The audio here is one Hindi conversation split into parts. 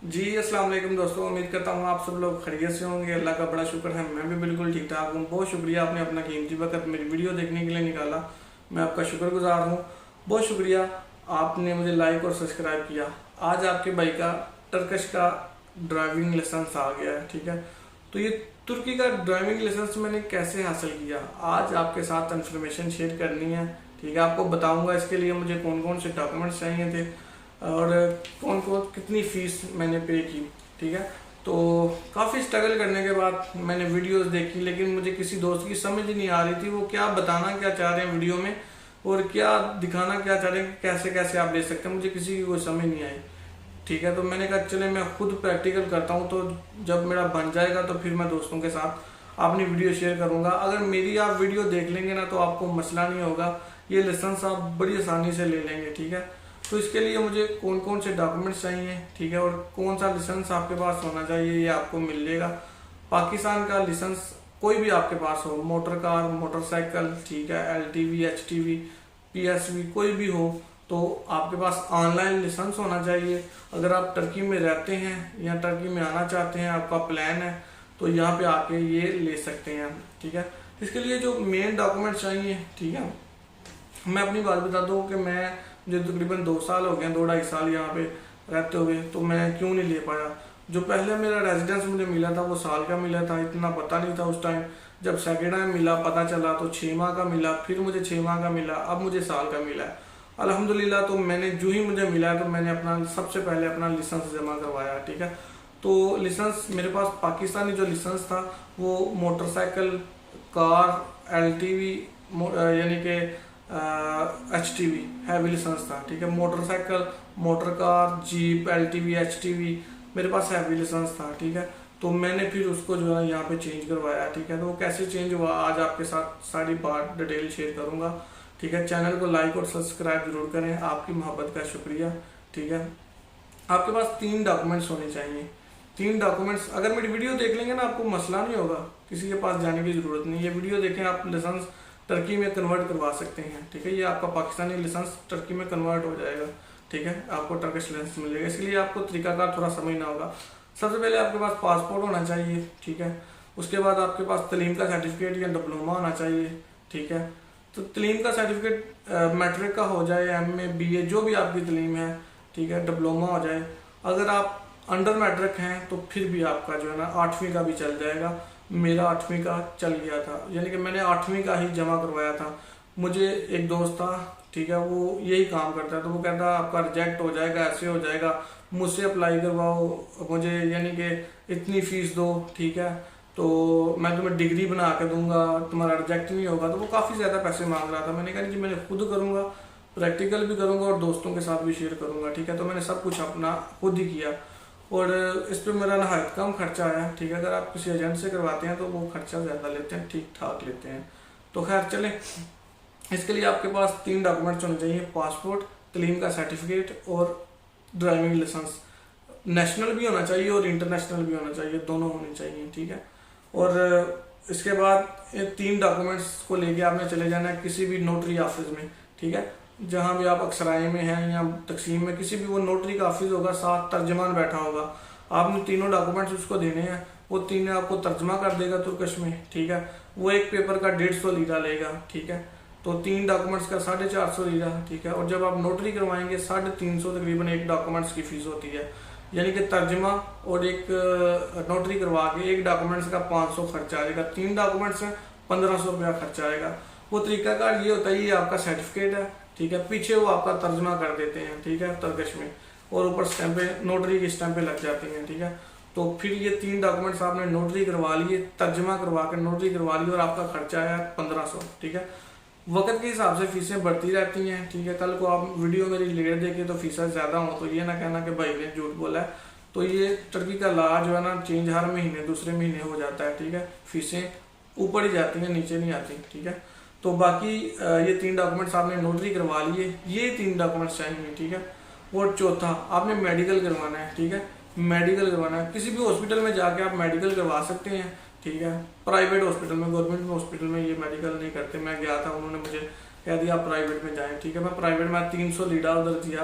जी अस्सलाम वालेकुम दोस्तों, उम्मीद करता हूँ आप सब लोग खैरियत से होंगे। अल्लाह का बड़ा शुक्र है, मैं भी बिल्कुल ठीक ठाक हूँ। बहुत शुक्रिया आपने अपना कीमती वक्त मेरी वीडियो देखने के लिए निकाला। मैं आपका शुक्रगुजार हूँ। बहुत शुक्रिया आपने मुझे लाइक और सब्सक्राइब किया। आज आपके भाई का टर्किश का ड्राइविंग लाइसेंस आ गया है, ठीक है। तो ये तुर्की का ड्राइविंग लाइसेंस मैंने कैसे हासिल किया, आज आपके साथ इन्फॉर्मेशन शेयर करनी है, ठीक है। आपको बताऊंगा इसके लिए मुझे कौन कौन से डॉक्यूमेंट्स चाहिए थे और कौन कौन कितनी फ़ीस मैंने पे की, ठीक है। तो काफ़ी स्ट्रगल करने के बाद मैंने वीडियोस देखी, लेकिन मुझे किसी दोस्त की समझ ही नहीं आ रही थी वो क्या बताना क्या चाह रहे हैं वीडियो में और क्या दिखाना क्या चाह रहे हैं, कैसे कैसे आप ले सकते हैं। मुझे किसी की कोई समझ नहीं आई, ठीक है। तो मैंने कहा चले मैं खुद प्रैक्टिकल करता हूँ, तो जब मेरा बन जाएगा तो फिर मैं दोस्तों के साथ अपनी वीडियो शेयर करूँगा। अगर मेरी आप वीडियो देख लेंगे ना तो आपको मसला नहीं होगा, ये लाइसेंस आप बड़ी आसानी से ले लेंगे, ठीक है। तो इसके लिए मुझे कौन कौन से डॉक्यूमेंट्स चाहिए, ठीक है, और कौन सा लाइसेंस आपके पास होना चाहिए ये आपको मिल जाएगा। पाकिस्तान का लाइसेंस कोई भी आपके पास हो, मोटर कार, मोटरसाइकिल, ठीक है, LTV, HTV, PSV कोई भी हो, तो आपके पास ऑनलाइन लाइसेंस होना चाहिए। अगर आप टर्की में रहते हैं या टर्की में आना चाहते हैं, आपका प्लान है, तो यहाँ पे आके ये ले सकते हैं, ठीक है। इसके लिए जो मेन डॉक्यूमेंट चाहिए, ठीक है, मैं अपनी बात बता दूं कि मुझे तकरीबन 2 साल हो गए, 2-2.5 साल यहाँ पे रहते हुए, तो मैं क्यों नहीं ले पाया। जो पहले मेरा रेजिडेंस मुझे मिला था वो साल का मिला था, इतना पता नहीं था उस टाइम। जब सेकेंड टाइम मिला पता चला तो 6 माह का मिला, फिर मुझे 6 माह का मिला, अब मुझे साल का मिला है अल्हम्दुलिल्लाह। तो मैंने जो ही मुझे मिला है तो मैंने अपना सबसे पहले अपना लाइसेंस जमा करवाया, ठीक है। तो लाइसेंस मेरे पास पाकिस्तानी जो लाइसेंस था वो मोटरसाइकिल, कार, LTV यानी कि HTV हैवी लाइसेंस था, ठीक है। Motorcycle, motor car, jeep, LTV, HTV मेरे पास हैवी लाइसेंस था, ठीक है। तो मैंने फिर उसको जो है यहाँ पे चेंज करवाया, ठीक है। तो वो कैसे चेंज हुआ आज आपके साथ सारी बात डिटेल शेयर करूँगा, ठीक है। चैनल को लाइक और सब्सक्राइब जरूर करें, आपकी मोहब्बत का शुक्रिया, ठीक है। आपके पास 3 डॉक्यूमेंट्स होने चाहिए। 3 डॉक्यूमेंट्स अगर मेरी वीडियो देख लेंगे ना आपको मसला नहीं होगा, किसी के पास जाने की जरूरत नहीं। ये वीडियो देखें, आप लाइसेंस टर्की में कन्वर्ट करवा सकते हैं, ठीक है। ये आपका पाकिस्तानी लाइसेंस टर्की में कन्वर्ट हो जाएगा, ठीक है। आपको टर्किश लाइसेंस मिल जाएगा। इसलिए आपको तरीकाकार थोड़ा समझना होगा। सबसे पहले आपके पास पासपोर्ट होना चाहिए, ठीक है। उसके बाद आपके पास तलीम का सर्टिफिकेट या डिप्लोमा होना चाहिए, ठीक है। तो तलीम का सर्टिफिकेट मैट्रिक का हो जाए, MA BA जो भी आपकी तलीम है, ठीक है, डिप्लोमा हो जाए। अगर आप अंडर मैट्रिक हैं तो फिर भी आपका जो है ना 8वीं का भी चल जाएगा। मेरा 8वीं का चल गया था, यानी कि मैंने 8वीं का ही जमा करवाया था। मुझे एक दोस्त था, ठीक है, वो यही काम करता है, तो वो कहता आपका रिजेक्ट हो जाएगा, ऐसे हो जाएगा, मुझसे अप्लाई करवाओ, मुझे यानी कि इतनी फीस दो, ठीक है, तो मैं तुम्हें डिग्री बना के दूंगा, तुम्हारा रिजेक्ट नहीं होगा। तो वो काफ़ी ज़्यादा पैसे मांग रहा था। मैंने कहा जी मैंने खुद करूँगा, प्रैक्टिकल भी करूँगा और दोस्तों के साथ भी शेयर करूँगा, ठीक है। तो मैंने सब कुछ अपना खुद ही किया और इस पर मेरा नहायत कम खर्चा आया, ठीक है। अगर आप किसी एजेंट से करवाते हैं तो वो खर्चा ज़्यादा लेते हैं, ठीक ठाक लेते हैं। तो खैर चलें, इसके लिए आपके पास 3 डॉक्यूमेंट्स होने चाहिए, पासपोर्ट, तलीम का सर्टिफिकेट और ड्राइविंग लाइसेंस। नेशनल भी होना चाहिए और इंटरनेशनल भी होना चाहिए, दोनों होने चाहिए, ठीक है। और इसके बाद ये 3 डॉक्यूमेंट्स को लेके आपने चले जाना है किसी भी नोटरी ऑफिस में, ठीक है। जहाँ भी आप अक्सराए में हैं या तकसीम में, किसी भी वो नोटरी का ऑफिस होगा, साथ तर्जमान बैठा होगा, आपने तीनों डॉक्यूमेंट्स उसको देने हैं। वो तीन आपको तर्जमा कर देगा तुर्किश में, ठीक है। वो एक पेपर का 150 लीरा लेगा, ठीक है। तो 3 डॉक्यूमेंट्स का 450 लीरा, ठीक है। और जब आप नोटरी करवाएंगे 350 तकरीबन एक डॉक्यूमेंट्स की फीस होती है, यानी कि तर्जमा और एक नोटरी करवा के एक डॉक्यूमेंट्स का 500 खर्चा आएगा। 3 डॉक्यूमेंट्स हैं, 1500 रुपया खर्चा आएगा। वो तरीकाकार ये होता है, ये आपका सर्टिफिकेट है, ठीक है, पीछे वो आपका तर्जमा कर देते हैं, ठीक है, तुर्किश में, और ऊपर स्टैंपे, नोटरी की स्टैंपें लग जाती हैं, ठीक है। तो फिर ये 3 डॉक्यूमेंट्स आपने नोटरी करवा लिए, तर्जमा करवा के नोटरी करवा ली और आपका खर्चा आया 1500, ठीक है। वक्त के हिसाब से फीसें बढ़ती रहती हैं, ठीक है। कल को आप वीडियो मेरी लेट देखे तो फीसें ज़्यादा हो तो ये ना कहना कि भाई ने झूठ बोला है। तो ये टर्की का ला जो है ना चेंज हर महीने दूसरे महीने हो जाता है, ठीक है। फीसें ऊपर ही जाती हैं, नीचे नहीं आती, ठीक है। तो बाकी ये 3 डॉक्यूमेंट्स आपने नोटरी करवा लिए, ये 3 डॉक्यूमेंट्स चाहिए, ठीक है। और चौथा आपने मेडिकल करवाना है, ठीक है। मेडिकल करवाना है, किसी भी हॉस्पिटल में जाके आप मेडिकल करवा सकते हैं, ठीक है। प्राइवेट हॉस्पिटल में, गवर्नमेंट हॉस्पिटल में ये मेडिकल नहीं करते। मैं गया था, उन्होंने मुझे कह दिया आप प्राइवेट में जाएं, ठीक है। मैं प्राइवेट में 300 लीरा उधर दिया,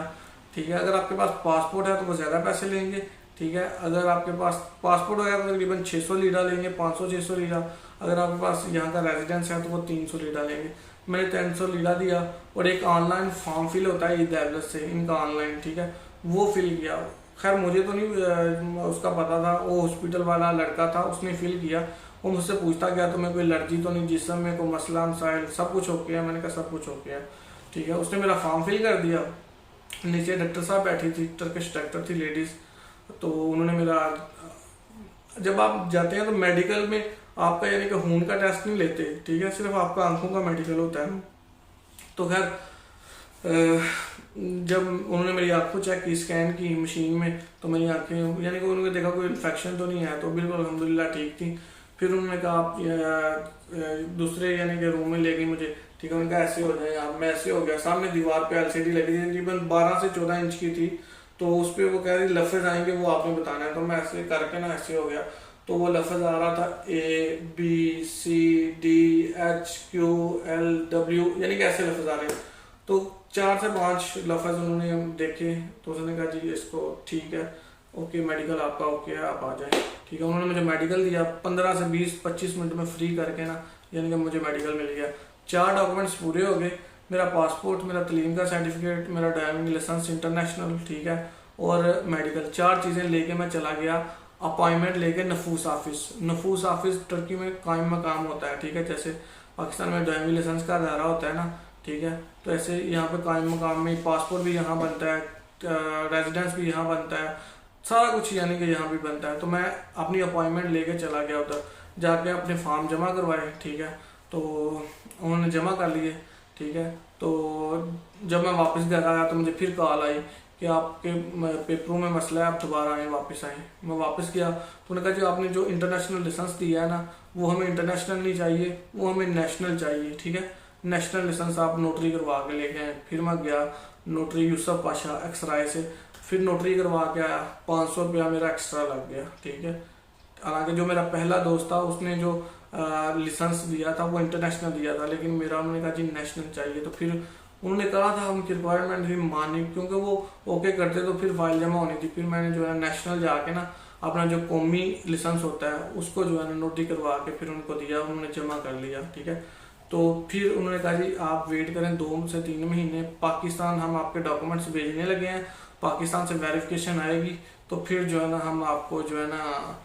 ठीक है। अगर आपके पास पासपोर्ट है तो वो ज़्यादा पैसे लेंगे, ठीक है। अगर आपके पास पासपोर्ट वगैरह तो तकरीबन 600 लीरा लेंगे, 500-600 लीरा। अगर आपके पास यहाँ का रेजिडेंस है तो वो 300 लीरा लेंगे। मैंने 300 लीरा दिया और एक ऑनलाइन फॉर्म फिल होता है ईद से, इनका ऑनलाइन, ठीक है, वो फिल किया। खैर मुझे तो नहीं उसका पता था, वो हॉस्पिटल वाला लड़का था, उसने फिल किया। वो मुझसे पूछता गया तो मैं कोई एलर्जी तो नहीं, जिसम में कोई मसला मसाइल, सब कुछ ओके है। मैंने कहा सब कुछ ओके है, ठीक है। उसने मेरा फॉर्म फिल कर दिया। नीचे डॉक्टर साहब बैठी थी, टर्किश डॉक्टर थी, लेडीज़। तो उन्होंने मेरा, जब आप जाते हैं तो मेडिकल में आपका यानी कि खून का टेस्ट नहीं लेते, ठीक है, सिर्फ आपका आंखों का मेडिकल होता है। तो खैर जब उन्होंने मेरी आंखों चेक की, स्कैन की मशीन में, तो मेरी आंखें यानी कि उन्होंने देखा कोई इन्फेक्शन तो नहीं है, तो बिल्कुल अल्हम्दुलिल्लाह ठीक थी। फिर उन्होंने कहा आप दूसरे यानी कि रूम में ले गई मुझे, ठीक है। उनका ऐसे हो जाए आप, मैं ऐसे हो गया। सामने दीवार पे LCD लगी थी, तकरीबन 12 से 14 इंच की थी। तो उस पर वो कह रही लफ्ज़ आएंगे वो आपने बताना है। तो मैं ऐसे करके ना ऐसे हो गया, तो वो लफ्ज़ आ रहा था ABCDHQLW, यानी कि ऐसे लफ्ज़ आ रहे हैं। तो 4 से 5 लफ्ज़ उन्होंने देखे, तो उसने कहा जी इसको ठीक है, ओके, मेडिकल आपका ओके है, आप आ जाएं, ठीक है। उन्होंने मुझे मेडिकल दिया, 15 से 20-25 मिनट में फ्री करके ना, यानी कि मुझे मेडिकल मिल गया। 4 डॉक्यूमेंट्स पूरे हो गए, मेरा पासपोर्ट, मेरा तलीम का सर्टिफिकेट, मेरा ड्राइविंग लाइसेंस इंटरनेशनल, ठीक है, और मेडिकल। 4 चीज़ें लेके मैं चला गया अपॉइंटमेंट लेके नफूस ऑफिस। नफूस ऑफिस टर्की में कायम मकाम होता है, ठीक है, जैसे पाकिस्तान में ड्राइविंग लाइसेंस का अदारा होता है ना, ठीक है, तो ऐसे यहाँ पे कायम मकाम में पासपोर्ट भी यहाँ बनता है, रेजिडेंस भी यहाँ बनता है, सारा कुछ यानी कि यहाँ भी बनता है। तो मैं अपनी अपॉइंटमेंट लेके चला गया उधर, जाके अपने फॉर्म जमा करवाए, ठीक है। तो उन्होंने जमा कर लिए, ठीक है। तो जब मैं वापस घर आया तो मुझे फिर कॉल आई कि आपके पेपरों में मसला है, आप दोबारा आए, वापस आए। मैं वापस गया तो उन्होंने कहा जी आपने जो इंटरनेशनल लाइसेंस दिया है ना, वो हमें इंटरनेशनल नहीं चाहिए, वो हमें नेशनल चाहिए, ठीक है। नेशनल लाइसेंस आप नोटरी करवा के लेके आए। फिर मैं गया नोटरी यूसुफ पाशा एक्सराय से, फिर नोटरी करवा के आया। 500 रुपया मेरा एक्स्ट्रा लग गया, ठीक है। हालांकि जो मेरा पहला दोस्त था उसने जो लाइसेंस दिया था वो इंटरनेशनल दिया था, लेकिन मेरा उन्होंने कहा जी नेशनल चाहिए। तो फिर उन्होंने कहा था उनकी रिक्वायरमेंट भी मानी, क्योंकि वो ओके करते तो फिर फाइल जमा होनी थी। फिर मैंने जो है नेशनल जाके ना अपना जो कौमी लाइसेंस होता है उसको जो है ना नोटरी करवा के फिर उनको दिया, उन्होंने जमा कर लिया, ठीक है। तो फिर उन्होंने कहा जी आप वेट करें 2 से 3 महीने, पाकिस्तान हम आपके डॉक्यूमेंट्स भेजने लगे हैं, पाकिस्तान से वेरिफिकेशन आएगी तो फिर जो है ना हम आपको जो है ना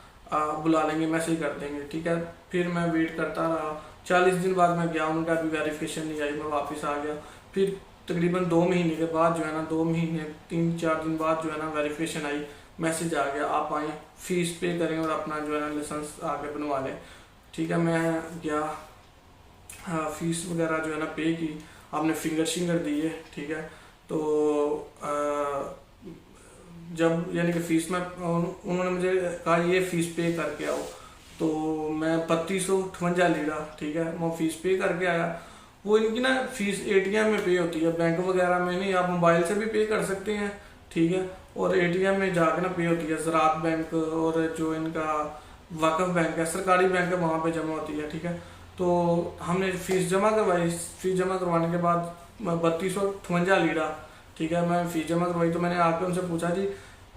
बुला लेंगे, मैसेज कर देंगे, ठीक है। फिर मैं वेट करता रहा, 40 दिन बाद मैं गया, उनका अभी वेरिफिकेशन नहीं आई, मैं वापस आ गया। फिर तकरीबन 2 महीने के बाद जो है ना, 2 महीने 3-4 दिन बाद जो है ना वेरिफिकेशन आई, मैसेज आ गया आप आए, फीस पे करें और अपना जो है ना लाइसेंस आगे बनवा लें, ठीक है। मैं गया, फीस वगैरह जो है ना पे की, आपने फिंगर शिंगर दिए, ठीक है। तो जब यानी कि फीस में उन्होंने मुझे कहा ये फ़ीस पे करके आओ, तो मैं 3258 लीरा, ठीक है, मैं फ़ीस पे करके आया। वो इनकी ना फीस ATM में पे होती है, बैंक वगैरह में नहीं, आप मोबाइल से भी पे कर सकते हैं, ठीक है, और ATM में जाके ना पे होती है। ज़रात बैंक और जो इनका वक़फ़ बैंक है, सरकारी बैंक है, वहाँ पे जमा होती है, ठीक है। तो हमने फ़ीस जमा करवाई, फ़ीस जमा करवाने के बाद 3258 लीरा, ठीक है, मैं फ़ीस जमा करवाई। तो मैंने आके उनसे पूछा जी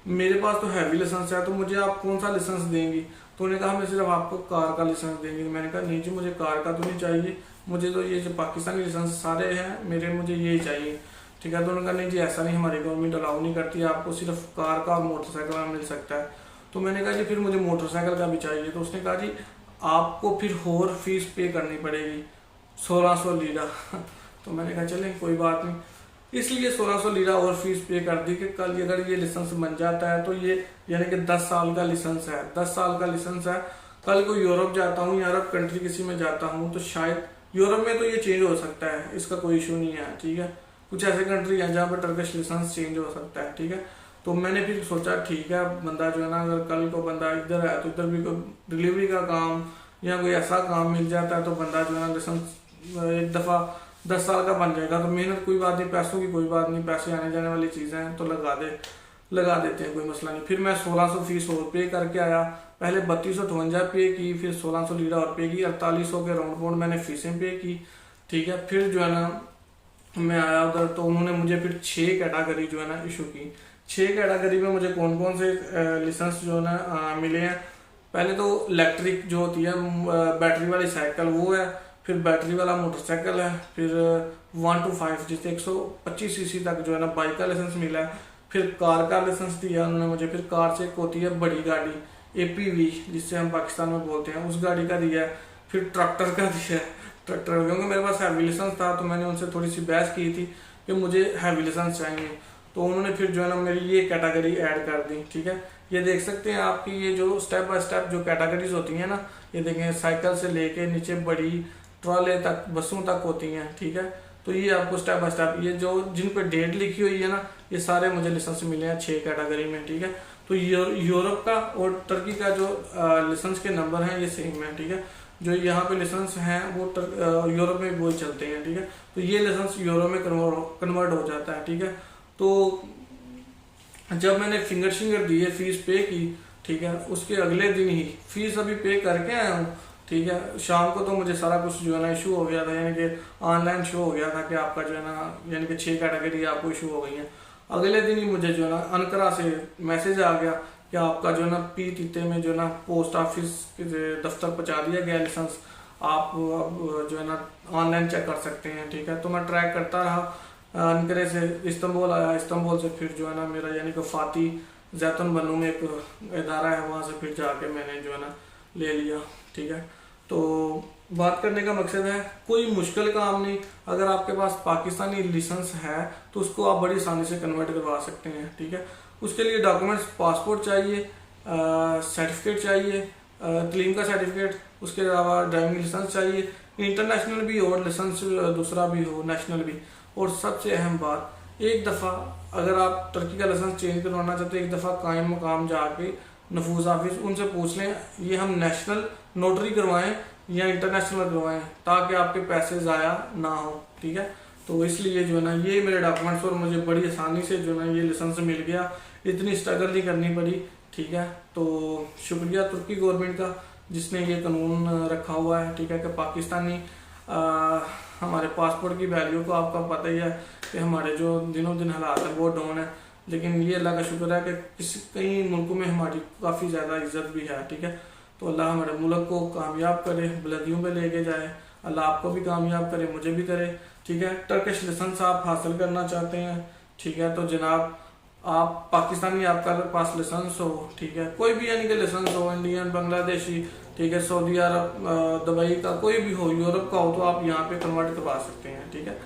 मेरे पास तो हैवी लाइसेंस है, तो मुझे आप कौन सा लाइसेंस देंगी? तो उन्होंने कहा मैं सिर्फ आपको कार का लाइसेंस देंगे। मैंने कहा नहीं जी मुझे कार का तो नहीं चाहिए, मुझे तो ये जो पाकिस्तानी लाइसेंस सारे हैं मेरे, मुझे यही चाहिए, ठीक है। तो उन्होंने कहा नहीं जी ऐसा नहीं, हमारी गवर्नमेंट अलाउ नहीं करती, आपको सिर्फ कार का और मोटरसाइकिल का मिल सकता है। तो मैंने कहा जी फिर मुझे मोटरसाइकिल का भी चाहिए। तो उसने कहा जी आपको फिर और फीस पे करनी पड़ेगी 1600 लीरा। तो मैंने कहा चलें कोई बात नहीं, इसलिए 1600 लीरा और फीस पे कर दी कि कल अगर ये लाइसेंस बन जाता है तो ये यानी कि 10 साल का लाइसेंस है, 10 साल का लाइसेंस है। कल को यूरोप जाता हूँ या अरब कंट्री किसी में जाता हूँ तो शायद यूरोप में तो ये चेंज हो सकता है, इसका कोई इशू नहीं है, ठीक है। कुछ ऐसे कंट्री हैं जहाँ पर टर्किश लाइसेंस चेंज हो सकता है, ठीक है। तो मैंने फिर सोचा ठीक है, बंदा जो है ना अगर कल को बंदा इधर है तो इधर भी कोई डिलीवरी का काम या कोई ऐसा काम मिल जाता है तो बंदा जो है ना लाइसेंस एक दफ़ा 10 साल का बन जाएगा। तो मेहनत कोई बात नहीं, पैसों की कोई बात नहीं, पैसे आने जाने वाली चीज़ें हैं तो लगा देते हैं, कोई मसला नहीं। फिर मैं 1600 फीस और पे करके आया, पहले 3258 पे की, फिर 1600 लीरा और पे की, 4800 के राउंड अबाउट मैंने फीसें पे की, ठीक है। फिर जो है ना मैं आया उधर तो उन्होंने मुझे फिर 6 कैटेगरी जो है ना इशू की, 6 कैटेगरी में मुझे कौन कौन से लाइसेंस जो है ना मिले हैं। पहले तो इलेक्ट्रिक जो होती है बैटरी वाली साइकिल वो है, फिर बैटरी वाला मोटरसाइकिल है, फिर 1 to 5 जिससे 125 सीसी तक जो है ना बाइक का लाइसेंस मिला है, फिर कार का लाइसेंस दिया उन्होंने मुझे, फिर कार से एक होती है बड़ी गाड़ी APV जिससे हम पाकिस्तान में बोलते हैं, उस गाड़ी का दिया है, फिर ट्रैक्टर का दिया है। ट्रैक्टर क्योंकि मेरे पास हैवी लाइसेंस था तो मैंने उनसे थोड़ी सी बहस की थी कि मुझे हैवी लाइसेंस चाहिए, तो उन्होंने फिर जो है ना मेरी ये कैटेगरी ऐड कर दी। ठीक है, ये देख सकते हैं आपकी ये जो स्टेप बाय स्टेप जो कैटेगरीज होती हैं ना, ये देखें साइकिल से लेके नीचे बड़ी ट्रॉले तक बसों तक होती हैं। ठीक है, तो ये आपको स्टेप बाय स्टेप ये जो जिन पे डेट लिखी हुई है ना, ये सारे मुझे लाइसेंस मिले हैं 6 कैटेगरी में। ठीक है, तो यूरोप का और टर्की का जो लाइसेंस के नंबर हैं ये सेम है। ठीक है, जो यहाँ पे लाइसेंस हैं वो यूरोप में वो चलते हैं। ठीक है, तो ये लाइसेंस यूरो में कन्वर्ट हो जाता है। ठीक है, तो जब मैंने फिंगर शिंगर दिए फीस पे की, ठीक है, उसके अगले दिन ही फीस अभी पे करके आया हूँ। ठीक है, शाम को तो मुझे सारा कुछ जो है ना इशू हो गया था, यानी कि ऑनलाइन शो हो गया था कि आपका जो है ना यानी कि 6 कैटेगरी आपको इशू हो गई है। अगले दिन ही मुझे जो है ना अनकरा से मैसेज आ गया कि आपका जो है ना पीतीते में जो है ना पोस्ट ऑफिस के दफ्तर पहुंचा दिया गया लाइसेंस, आप जो है ना ऑनलाइन चेक कर सकते हैं। ठीक है, तो मैं ट्रैक करता रहा, अनकरे से इस्तांबुल आया, इस्तांबुल से फिर जो है ना मेरा यानी कि फाती जैतून बनू में एक इदारा है, वहाँ से फिर जाके मैंने जो है ना ले लिया। ठीक है, तो बात करने का मकसद है कोई मुश्किल काम नहीं, अगर आपके पास पाकिस्तानी लाइसेंस है तो उसको आप बड़ी आसानी से कन्वर्ट करवा सकते हैं। ठीक है, उसके लिए डॉक्यूमेंट्स पासपोर्ट चाहिए, सर्टिफिकेट चाहिए, तलीम का सर्टिफिकेट, उसके अलावा ड्राइविंग लाइसेंस चाहिए, इंटरनेशनल भी और लाइसेंस दूसरा भी हो, नेशनल भी। और सबसे अहम बात, एक दफ़ा अगर आप टर्की का लाइसेंस चेंज करवाना चाहते हैं, एक दफ़ा कायम मुकाम जाके नफूज ऑफिस उनसे पूछ लें ये हम नेशनल नोटरी करवाएं या इंटरनेशनल करवाएं, ताकि आपके पैसे ज़ाया ना हो। ठीक है, तो इसलिए जो है ना ये मेरे डॉक्यूमेंट्स और मुझे बड़ी आसानी से जो है ना ये लाइसेंस मिल गया, इतनी स्ट्रगल नहीं करनी पड़ी। ठीक है, तो शुक्रिया तुर्की गवर्नमेंट का जिसने ये कानून रखा हुआ है। ठीक है, कि पाकिस्तानी हमारे पासपोर्ट की वैल्यू को आपका पता ही है कि हमारे जो दिनों दिन हालात है वो डाउन है, लेकिन ये अल्लाह का शुक्र है कि कई मुल्कों में हमारी काफ़ी ज़्यादा इज्जत भी है। ठीक है, तो अल्लाह हमारे मुल्क को कामयाब करे, बुलंदियों पे लेके जाए, अल्लाह आपको भी कामयाब करे, मुझे भी करे। ठीक है, टर्किश लाइसेंस आप हासिल करना चाहते हैं, ठीक है, तो जनाब आप पाकिस्तानी आपका पास लाइसेंस हो, ठीक है, कोई भी यानी कि लाइसेंस हो, इंडियन, बांग्लादेशी, ठीक है, सऊदी अरब, दुबई का कोई भी हो, यूरोप का हो, तो आप यहाँ पे कन्वर्ट करवा सकते हैं। ठीक है,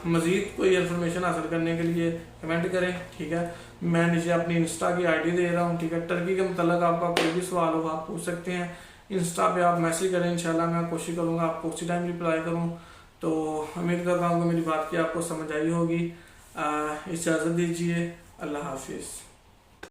मज़ीद कोई इन्फॉर्मेशन हासिल करने के लिए कमेंट करें। ठीक है, मैं नीचे अपनी इंस्टा की आईडी दे रहा हूँ। ठीक है, टर्की के मतलब आपका कोई भी सवाल हो आप पूछ सकते हैं, इंस्टा पे आप मैसेज करें, इंशाल्लाह मैं कोशिश करूँगा आपको उसी टाइम रिप्लाई करूँ। तो उम्मीद करता हूँ कि मेरी बात की आपको समझ आई होगी। इजाज़त दीजिए, अल्लाह हाफिज़।